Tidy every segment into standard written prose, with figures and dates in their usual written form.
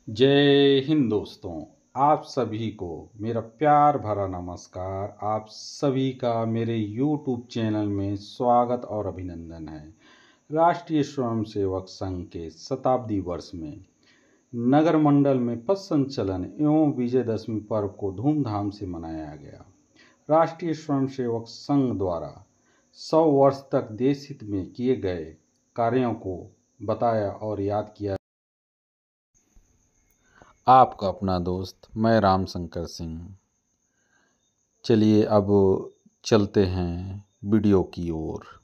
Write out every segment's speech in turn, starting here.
जय हिंद दोस्तों, आप सभी को मेरा प्यार भरा नमस्कार। आप सभी का मेरे YouTube चैनल में स्वागत और अभिनंदन है। राष्ट्रीय स्वयंसेवक संघ के शताब्दी वर्ष में नगर मंडल में पथ संचलन एवं विजयदशमी पर्व को धूमधाम से मनाया गया। राष्ट्रीय स्वयंसेवक संघ द्वारा 100 वर्ष तक देश हित में किए गए कार्यों को बताया और याद किया। आपका अपना दोस्त मैं राम शंकर सिंह। चलिए अब चलते हैं वीडियो की ओर।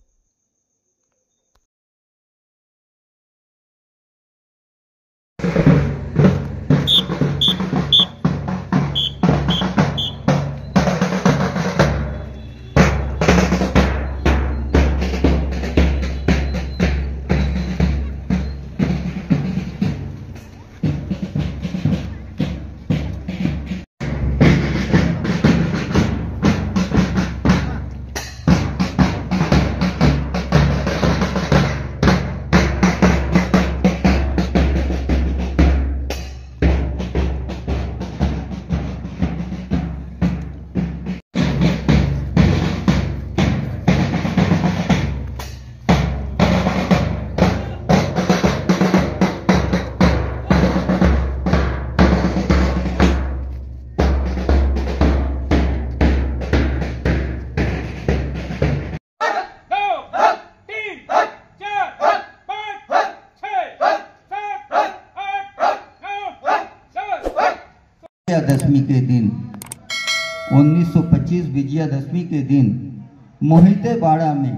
विजयादशमी के दिन 1925 विजयादशमी के दिन मोहितेबाड़ा में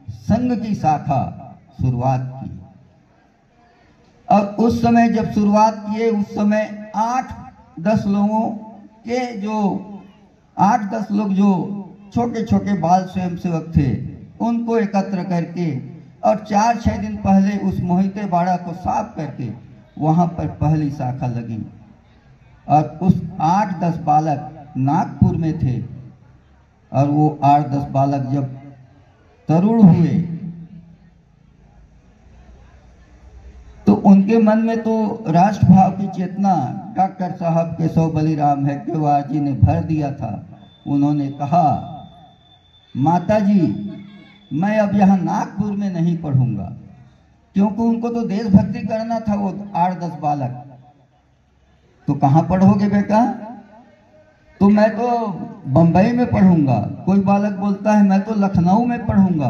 संघ की शाखा शुरुआत की। और उस समय जब शुरुआत किए उस समय 8-10 लोगों के जो 8-10 लोग जो छोटे छोटे बाल स्वयंसेवक थे उनको एकत्र करके और 4-6 दिन पहले उस मोहितेबाड़ा को साफ करके वहां पर पहली शाखा लगी। और उस 8-10 बालक नागपुर में थे और वो 8-10 बालक जब तरुण हुए तो उनके मन में तो राष्ट्रभाव की चेतना डॉक्टर साहब केशव बलिराम हेडगेवार जी ने भर दिया था। उन्होंने कहा, माता जी मैं अब यहाँ नागपुर में नहीं पढ़ूंगा, क्योंकि उनको तो देशभक्ति करना था। वो 8-10 बालक तो कहाँ पढ़ोगे बेटा? तो मैं तो बंबई में पढ़ूंगा। कोई बालक बोलता है मैं तो लखनऊ में पढ़ूंगा।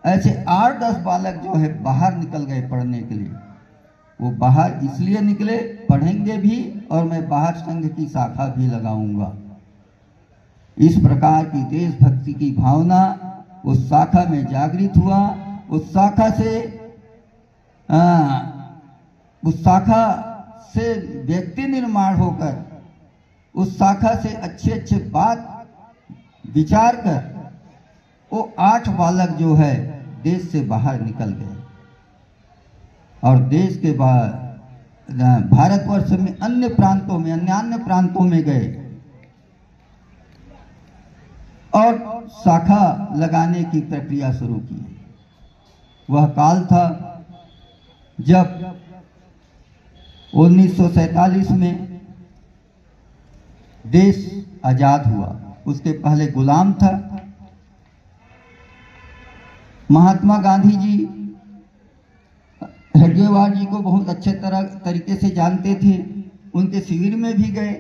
ऐसे 8-10 बालक जो है बाहर निकल गए पढ़ने के लिए। वो बाहर इसलिए निकले, पढ़ेंगे भी और मैं बाहर संघ की शाखा भी लगाऊंगा। इस प्रकार की देशभक्ति की भावना उस शाखा में जागृत हुआ। उस शाखा से व्यक्ति निर्माण होकर उस शाखा से अच्छे अच्छे बात विचार कर वो 8 बालक जो है देश से बाहर निकल गए और देश के बाहर भारतवर्ष में अन्य प्रांतों में गए और शाखा लगाने की प्रक्रिया शुरू की। वह काल था जब 1947 में देश आजाद हुआ। उसके पहले गुलाम था। महात्मा गांधी जी हेडगेवार जी को बहुत अच्छे तरीके से जानते थे। उनके शिविर में भी गए,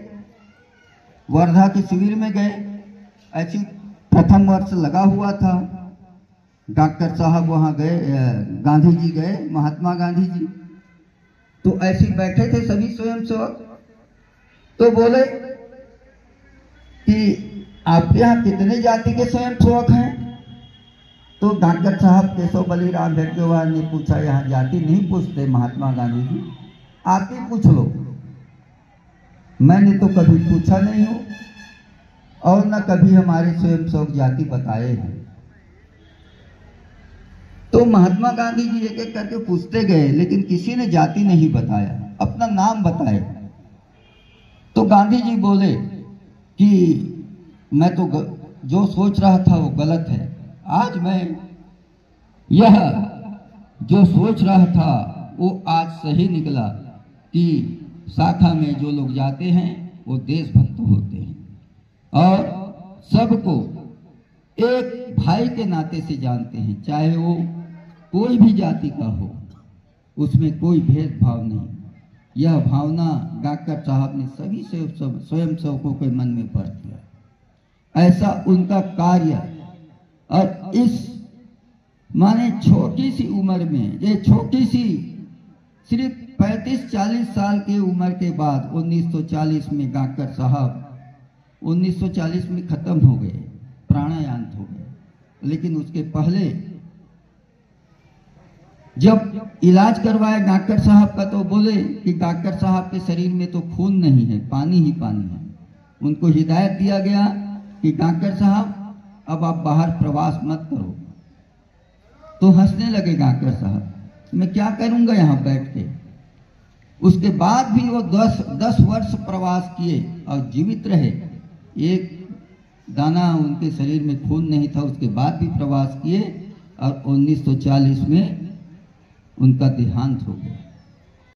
वर्धा के शिविर में गए। ऐसी प्रथम वर्ष लगा हुआ था। डॉक्टर साहब वहां गए, गांधी जी गए, महात्मा गांधी जी तो ऐसे बैठे थे सभी स्वयंसेवक। तो बोले कि आपके यहाँ कितने जाति के स्वयंसेवक हैं? तो डॉक्टर साहब केशव बलिराम हेडगेवार ने पूछा, यहाँ जाति नहीं पूछते महात्मा गांधी जी, आप ही पूछ लो। मैंने तो कभी पूछा नहीं हूं और न कभी हमारे स्वयंसेवक जाति बताए हैं। तो महात्मा गांधी जी एक एक करके पूछते गए, लेकिन किसी ने जाति नहीं बताया, अपना नाम बताए। तो गांधी जी बोले कि मैं तो जो सोच रहा था वो गलत है। आज मैं यह जो सोच रहा था वो आज सही निकला कि शाखा में जो लोग जाते हैं वो देशभक्त होते हैं और सबको एक भाई के नाते से जानते हैं, चाहे वो कोई भी जाति का हो, उसमें कोई भेदभाव नहीं। यह भावना डॉक्टर साहब ने सभी स्वयं सेवकों के मन में भर दिया। ऐसा उनका कार्य, और इस माने छोटी सी उम्र में, ये छोटी सी सिर्फ 35-40 साल की उम्र के बाद 1940 में डॉक्टर साहब 1940 में खत्म हो गए, प्राणायाम हो गए। लेकिन उसके पहले जब इलाज करवाया डॉक्टर साहब का तो बोले कि डॉक्टर साहब के शरीर में तो खून नहीं है, पानी ही पानी है। उनको हिदायत दिया गया कि डॉक्टर साहब अब आप बाहर प्रवास मत करो। तो हंसने लगे डॉक्टर साहब, मैं क्या करूंगा यहाँ बैठ के। उसके बाद भी वो 10 वर्ष प्रवास किए और जीवित रहे। एक दाना उनके शरीर में खून नहीं था, उसके बाद भी प्रवास किए और 1940 में उनका देहांत हो गया।